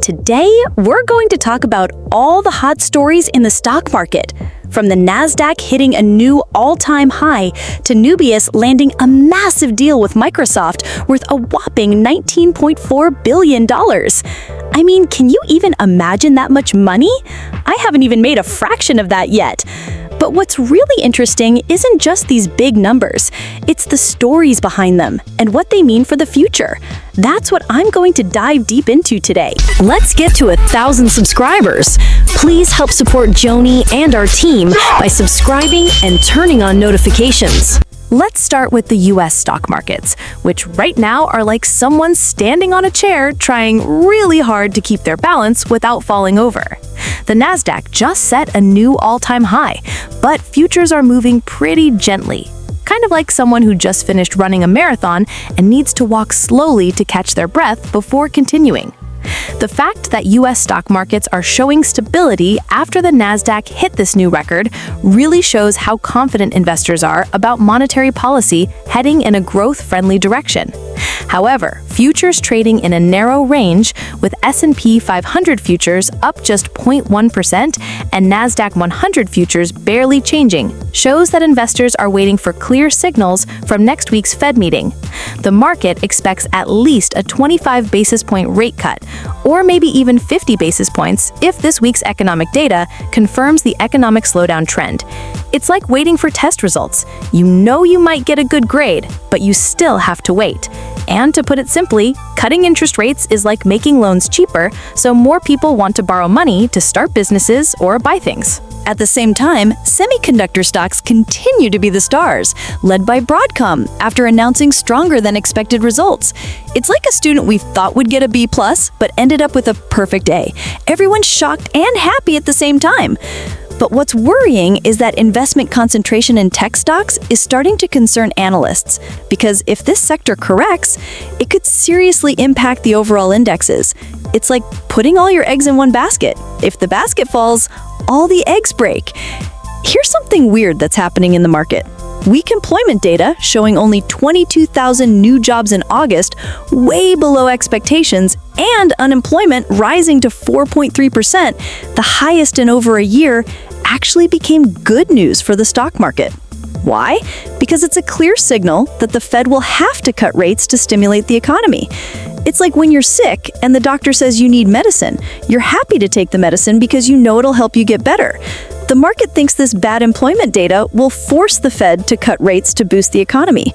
Today, we're going to talk about all the hot stories in the stock market, from the Nasdaq hitting a new all-time high to Nebius landing a massive deal with Microsoft worth a whopping $19.4 billion. I mean, can you even imagine that much money? I haven't even made a fraction of that yet. But what's really interesting isn't just these big numbers, it's the stories behind them and what they mean for the future. That's what I'm going to dive deep into today. Let's get to 1,000 subscribers. Please help support Joni and our team by subscribing and turning on notifications. Let's start with the US stock markets, which right now are like someone standing on a chair trying really hard to keep their balance without falling over. The Nasdaq just set a new all-time high, but futures are moving pretty gently, kind of like someone who just finished running a marathon and needs to walk slowly to catch their breath before continuing. The fact that US stock markets are showing stability after the Nasdaq hit this new record really shows how confident investors are about monetary policy heading in a growth-friendly direction. However, futures trading in a narrow range, with S&P 500 futures up just 0.1% and Nasdaq 100 futures barely changing, shows that investors are waiting for clear signals from next week's Fed meeting. The market expects at least a 25 basis point rate cut, or maybe even 50 basis points if this week's economic data confirms the economic slowdown trend. It's like waiting for test results. You know you might get a good grade, but you still have to wait. And to put it simply, cutting interest rates is like making loans cheaper, so more people want to borrow money to start businesses or buy things. At the same time, semiconductor stocks continue to be the stars, led by Broadcom after announcing stronger than expected results. It's like a student we thought would get a B+, but ended up with a perfect A. Everyone's shocked and happy at the same time. But what's worrying is that investment concentration in tech stocks is starting to concern analysts, because if this sector corrects, it could seriously impact the overall indexes. It's like putting all your eggs in one basket. If the basket falls, all the eggs break. Here's something weird that's happening in the market. Weak employment data showing only 22,000 new jobs in August, way below expectations, and unemployment rising to 4.3%, the highest in over a year, actually became good news for the stock market. Why? Because it's a clear signal that the Fed will have to cut rates to stimulate the economy. It's like when you're sick and the doctor says you need medicine. You're happy to take the medicine because you know it'll help you get better. The market thinks this bad employment data will force the Fed to cut rates to boost the economy.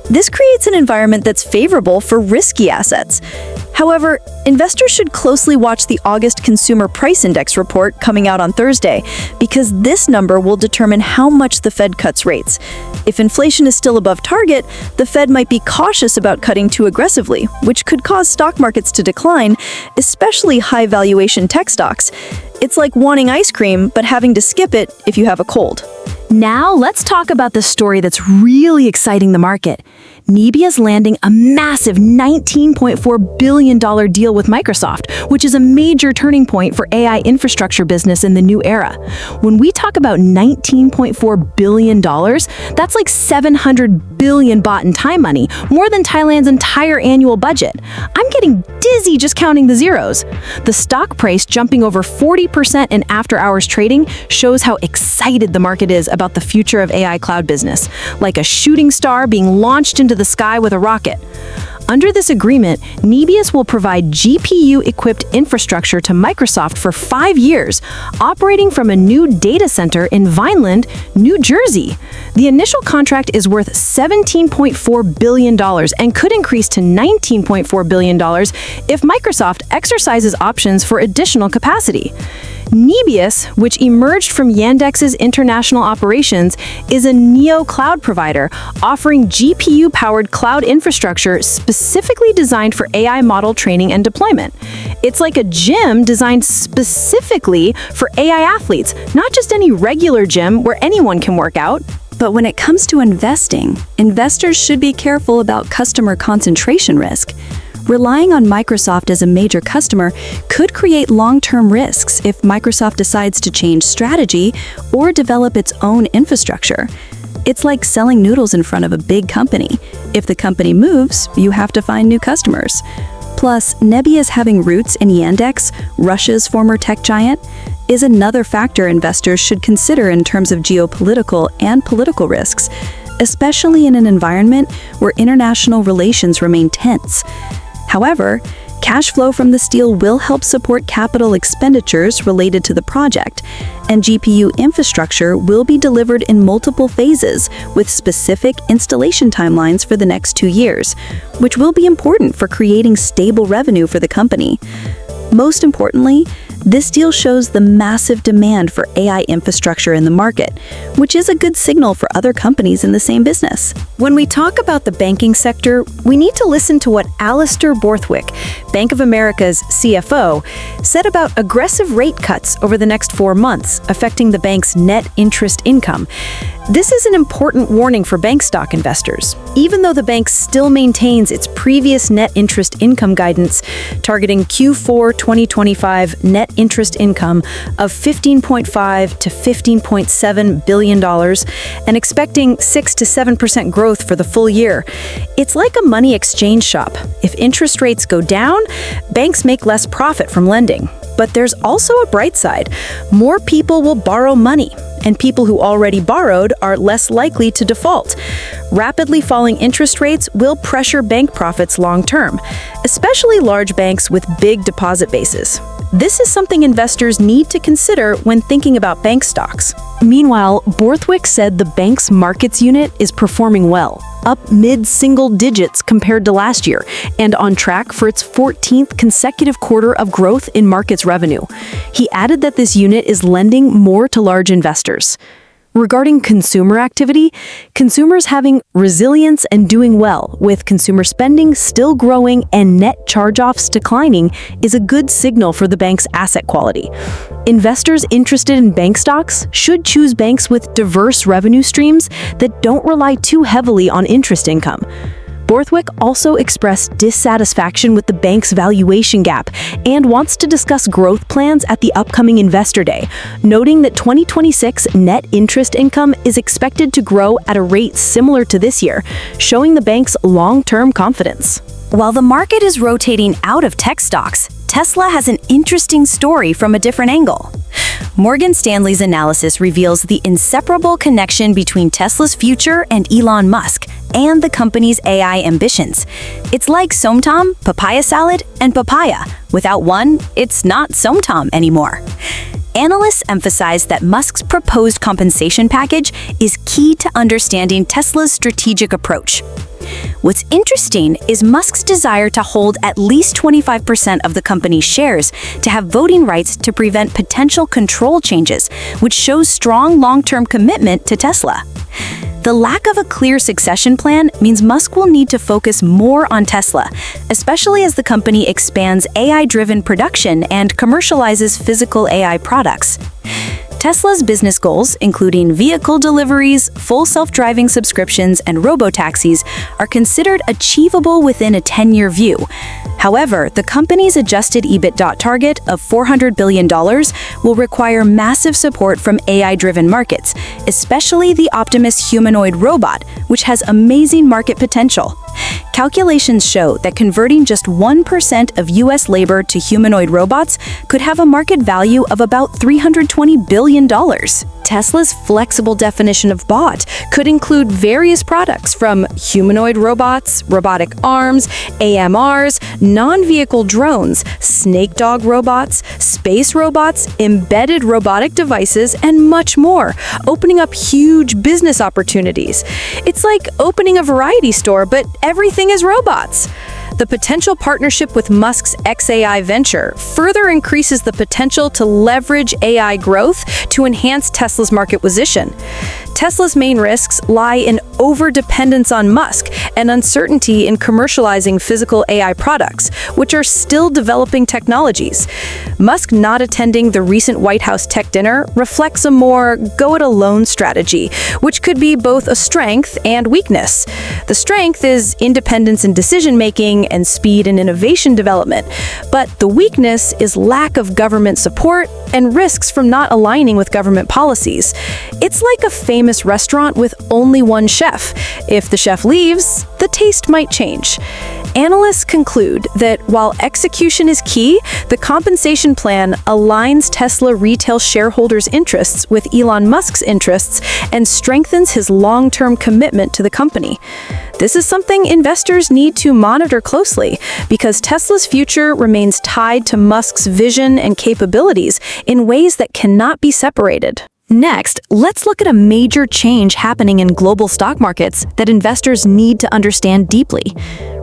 This creates an environment that's favorable for risky assets. However, investors should closely watch the August Consumer Price Index report coming out on Thursday, because this number will determine how much the Fed cuts rates. If inflation is still above target, the Fed might be cautious about cutting too aggressively, which could cause stock markets to decline, especially high-valuation tech stocks. It's like wanting ice cream, but having to skip it if you have a cold. Now, let's talk about the story that's really exciting the market. Nebius landing a massive $19.4 billion deal with Microsoft, which is a major turning point for AI infrastructure business in the new era. When we talk about $19.4 billion, that's like 700 billion baht in Thai money, more than Thailand's entire annual budget. I'm getting dizzy just counting the zeros. The stock price jumping over 40% in after-hours trading shows how excited the market is about the future of AI cloud business, like a shooting star being launched into the sky with a rocket. Under this agreement, Nebius will provide GPU-equipped infrastructure to Microsoft for 5 years, operating from a new data center in Vineland, New Jersey. The initial contract is worth $17.4 billion and could increase to $19.4 billion if Microsoft exercises options for additional capacity. Nebius, which emerged from Yandex's international operations, is a neo-cloud provider offering GPU-powered cloud infrastructure specifically designed for AI model training and deployment. It's like a gym designed specifically for AI athletes, not just any regular gym where anyone can work out. But when it comes to investing, investors should be careful about customer concentration risk. Relying on Microsoft as a major customer could create long-term risks if Microsoft decides to change strategy or develop its own infrastructure. It's like selling noodles in front of a big company. If the company moves, you have to find new customers. Plus, Nebius having roots in Yandex, Russia's former tech giant, is another factor investors should consider in terms of geopolitical and political risks, especially in an environment where international relations remain tense. However, cash flow from this deal will help support capital expenditures related to the project, and GPU infrastructure will be delivered in multiple phases with specific installation timelines for the next 2 years, which will be important for creating stable revenue for the company. Most importantly, this deal shows the massive demand for AI infrastructure in the market, which is a good signal for other companies in the same business. When we talk about the banking sector, we need to listen to what Alistair Borthwick, Bank of America's CFO, said about aggressive rate cuts over the next 4 months, affecting the bank's net interest income. This is an important warning for bank stock investors. Even though the bank still maintains its previous net interest income guidance, targeting Q4 2025 net interest income of $15.5 to $15.7 billion and expecting 6 to 7% growth for the full year. It's like a money exchange shop. If interest rates go down, banks make less profit from lending. But there's also a bright side. More people will borrow money, and people who already borrowed are less likely to default. Rapidly falling interest rates will pressure bank profits long term, especially large banks with big deposit bases. This is something investors need to consider when thinking about bank stocks. Meanwhile, Borthwick said the bank's markets unit is performing well, up mid-single digits compared to last year, and on track for its 14th consecutive quarter of growth in markets revenue. He added that this unit is lending more to large investors. Regarding consumer activity, consumers having resilience and doing well, with consumer spending still growing and net charge-offs declining, is a good signal for the bank's asset quality. Investors interested in bank stocks should choose banks with diverse revenue streams that don't rely too heavily on interest income. Borthwick also expressed dissatisfaction with the bank's valuation gap and wants to discuss growth plans at the upcoming Investor Day, noting that 2026 net interest income is expected to grow at a rate similar to this year, showing the bank's long-term confidence. While the market is rotating out of tech stocks, Tesla has an interesting story from a different angle. Morgan Stanley's analysis reveals the inseparable connection between Tesla's future and Elon Musk and the company's AI ambitions. It's like somtam, papaya salad, and papaya. Without one, it's not somtam anymore. Analysts emphasize that Musk's proposed compensation package is key to understanding Tesla's strategic approach. What's interesting is Musk's desire to hold at least 25% of the company's shares to have voting rights to prevent potential control changes, which shows strong long-term commitment to Tesla. The lack of a clear succession plan means Musk will need to focus more on Tesla, especially as the company expands AI-driven production and commercializes physical AI products. Tesla's business goals, including vehicle deliveries, full self-driving subscriptions, and robotaxis, are considered achievable within a 10-year view. However, the company's adjusted EBITDA target of $400 billion will require massive support from AI-driven markets, especially the Optimus humanoid robot, which has amazing market potential. Calculations show that converting just 1% of US labor to humanoid robots could have a market value of about $320 billion. Tesla's flexible definition of bot could include various products from humanoid robots, robotic arms, AMRs, non-vehicle drones, snake dog robots, space robots, embedded robotic devices, and much more, opening up huge business opportunities. It's like opening a variety store, but everything is robots. The potential partnership with Musk's xAI venture further increases the potential to leverage AI growth to enhance Tesla's market position. Tesla's main risks lie in over-dependence on Musk and uncertainty in commercializing physical AI products, which are still developing technologies. Musk not attending the recent White House tech dinner reflects a more go-it-alone strategy, which could be both a strength and weakness. The strength is independence in decision-making and speed in innovation development, but the weakness is lack of government support and risks from not aligning with government policies. It's like a famous restaurant with only one chef. If the chef leaves, the taste might change. Analysts conclude that while execution is key, the compensation plan aligns Tesla retail shareholders' interests with Elon Musk's interests and strengthens his long-term commitment to the company. This is something investors need to monitor closely because Tesla's future remains tied to Musk's vision and capabilities in ways that cannot be separated. Next, let's look at a major change happening in global stock markets that investors need to understand deeply.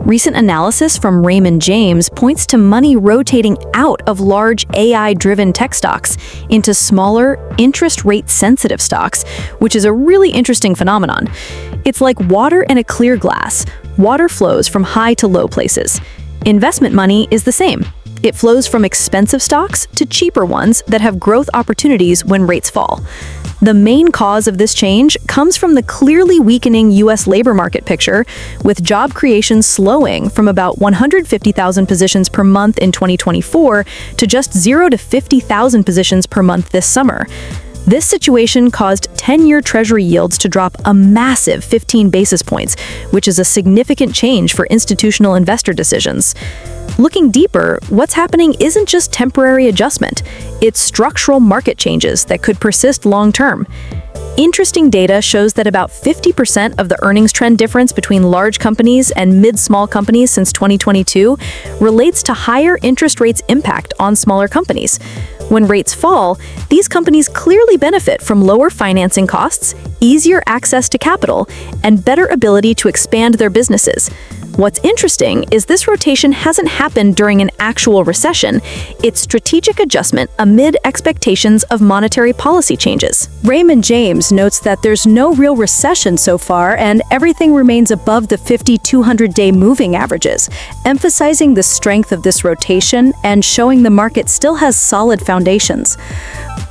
Recent analysis from Raymond James points to money rotating out of large AI-driven tech stocks into smaller, interest rate-sensitive stocks, which is a really interesting phenomenon. It's like water in a clear glass. Water flows from high to low places. Investment money is the same. It flows from expensive stocks to cheaper ones that have growth opportunities when rates fall. The main cause of this change comes from the clearly weakening U.S. labor market picture, with job creation slowing from about 150,000 positions per month in 2024 to just 0 to 50,000 positions per month this summer. This situation caused 10-year Treasury yields to drop a massive 15 basis points, which is a significant change for institutional investor decisions. Looking deeper, what's happening isn't just temporary adjustment, it's structural market changes that could persist long-term. Interesting data shows that about 50% of the earnings trend difference between large companies and mid-small companies since 2022 relates to higher interest rates' impact on smaller companies. When rates fall, these companies clearly benefit from lower financing costs, easier access to capital, and better ability to expand their businesses. What's interesting is this rotation hasn't happened during an actual recession. It's strategic adjustment amid expectations of monetary policy changes. Raymond James notes that there's no real recession so far and everything remains above the 50-200-day moving averages, emphasizing the strength of this rotation and showing the market still has solid foundations.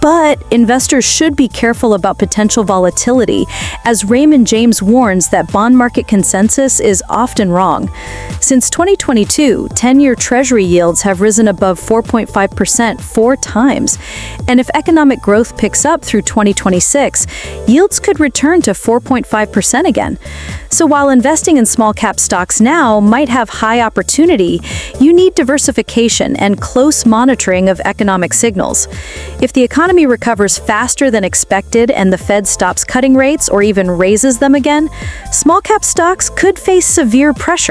But investors should be careful about potential volatility, as Raymond James warns that bond market consensus is often wrong. Since 2022, 10-year Treasury yields have risen above 4.5% 4 times. And if economic growth picks up through 2026, yields could return to 4.5% again. So while investing in small-cap stocks now might have high opportunity, you need diversification and close monitoring of economic signals. If the economy recovers faster than expected and the Fed stops cutting rates or even raises them again, small-cap stocks could face severe pressure.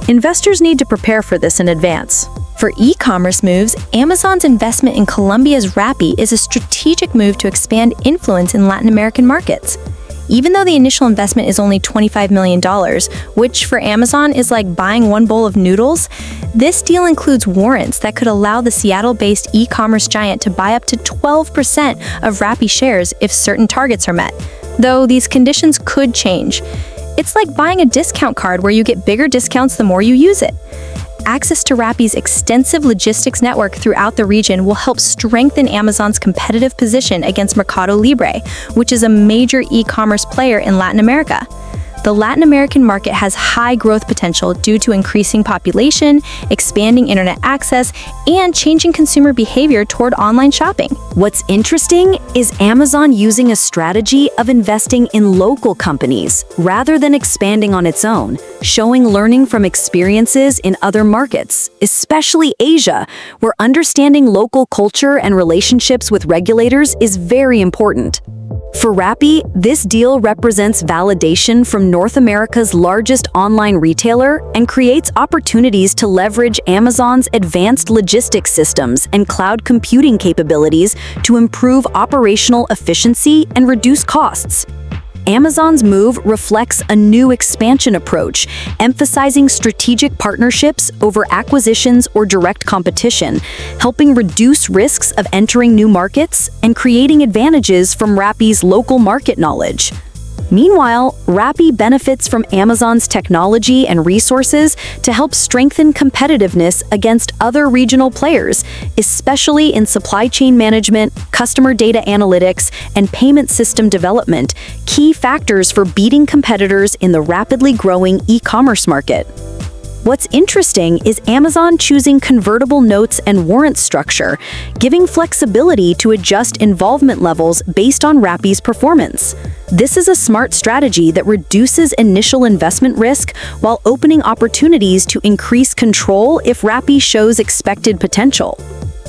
Investors need to prepare for this in advance. For e-commerce moves, Amazon's investment in Colombia's Rappi is a strategic move to expand influence in Latin American markets. Even though the initial investment is only $25 million, which for Amazon is like buying one bowl of noodles, this deal includes warrants that could allow the Seattle-based e-commerce giant to buy up to 12% of Rappi shares if certain targets are met, though these conditions could change. It's like buying a discount card where you get bigger discounts the more you use it. Access to Rappi's extensive logistics network throughout the region will help strengthen Amazon's competitive position against Mercado Libre, which is a major e-commerce player in Latin America. The Latin American market has high growth potential due to increasing population, expanding internet access, and changing consumer behavior toward online shopping. What's interesting is Amazon using a strategy of investing in local companies rather than expanding on its own, showing learning from experiences in other markets, especially Asia, where understanding local culture and relationships with regulators is very important. For Rappi, this deal represents validation from North America's largest online retailer and creates opportunities to leverage Amazon's advanced logistics systems and cloud computing capabilities to improve operational efficiency and reduce costs. Amazon's move reflects a new expansion approach, emphasizing strategic partnerships over acquisitions or direct competition, helping reduce risks of entering new markets and creating advantages from Rappi's local market knowledge. Meanwhile, Rappi benefits from Amazon's technology and resources to help strengthen competitiveness against other regional players, especially in supply chain management, customer data analytics, and payment system development, key factors for beating competitors in the rapidly growing e-commerce market. What's interesting is Amazon choosing convertible notes and warrant structure, giving flexibility to adjust involvement levels based on Rappi's performance. This is a smart strategy that reduces initial investment risk while opening opportunities to increase control if Rappi shows expected potential.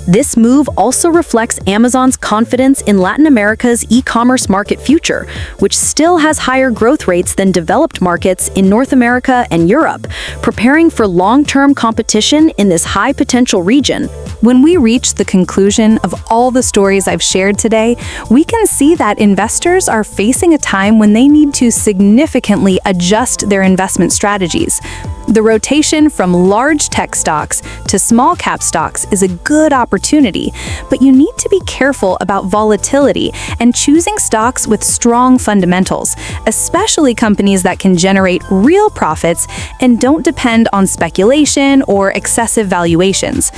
This move also reflects Amazon's confidence in Latin America's e-commerce market future, which still has higher growth rates than developed markets in North America and Europe, preparing for long-term competition in this high-potential region. When we reach the conclusion of all the stories I've shared today, we can see that investors are facing a time when they need to significantly adjust their investment strategies. The rotation from large tech stocks to small cap stocks is a good opportunity, but you need to be careful about volatility and choosing stocks with strong fundamentals, especially companies that can generate real profits and don't depend on speculation or excessive valuations.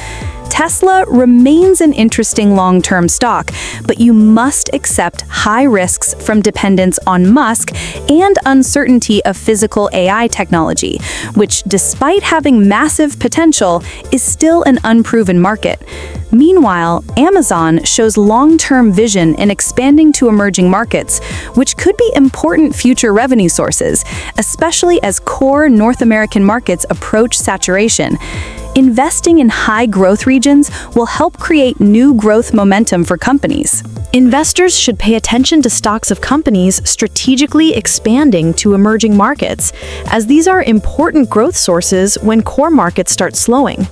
Tesla remains an interesting long-term stock, but you must accept high risks from dependence on Musk and uncertainty of physical AI technology, which, despite having massive potential, is still an unproven market. Meanwhile, Amazon shows long-term vision in expanding to emerging markets, which could be important future revenue sources, especially as core North American markets approach saturation. Investing in high-growth regions will help create new growth momentum for companies. Investors should pay attention to stocks of companies strategically expanding to emerging markets, as these are important growth sources when core markets start slowing.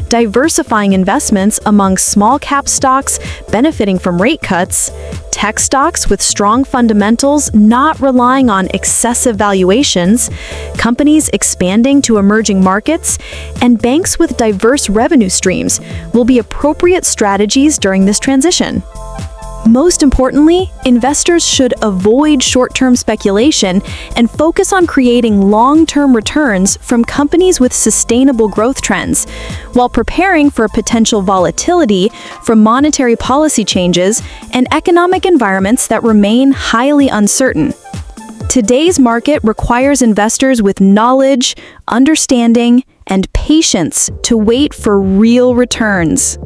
Diversifying investments among small-cap stocks benefiting from rate cuts, tech stocks with strong fundamentals not relying on excessive valuations, companies expanding to emerging markets, and banks with diverse revenue streams will be appropriate strategies during this transition. Most importantly, investors should avoid short-term speculation and focus on creating long-term returns from companies with sustainable growth trends, while preparing for potential volatility from monetary policy changes and economic environments that remain highly uncertain. Today's market requires investors with knowledge, understanding, and patience to wait for real returns.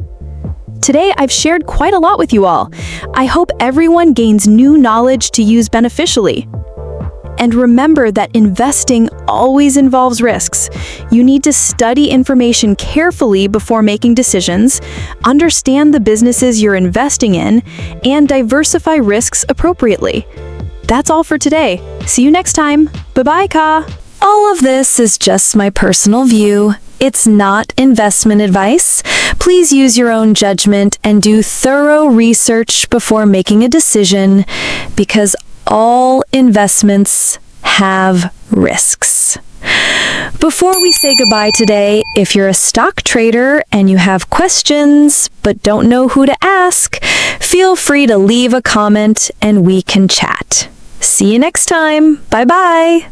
Today, I've shared quite a lot with you all. I hope everyone gains new knowledge to use beneficially. And remember that investing always involves risks. You need to study information carefully before making decisions, understand the businesses you're investing in, and diversify risks appropriately. That's all for today. See you next time. Bye-bye, Ka. All of this is just my personal view. It's not investment advice. Please use your own judgment and do thorough research before making a decision, because all investments have risks. Before we say goodbye today, if you're a stock trader and you have questions but don't know who to ask, feel free to leave a comment and we can chat. See you next time. Bye-bye.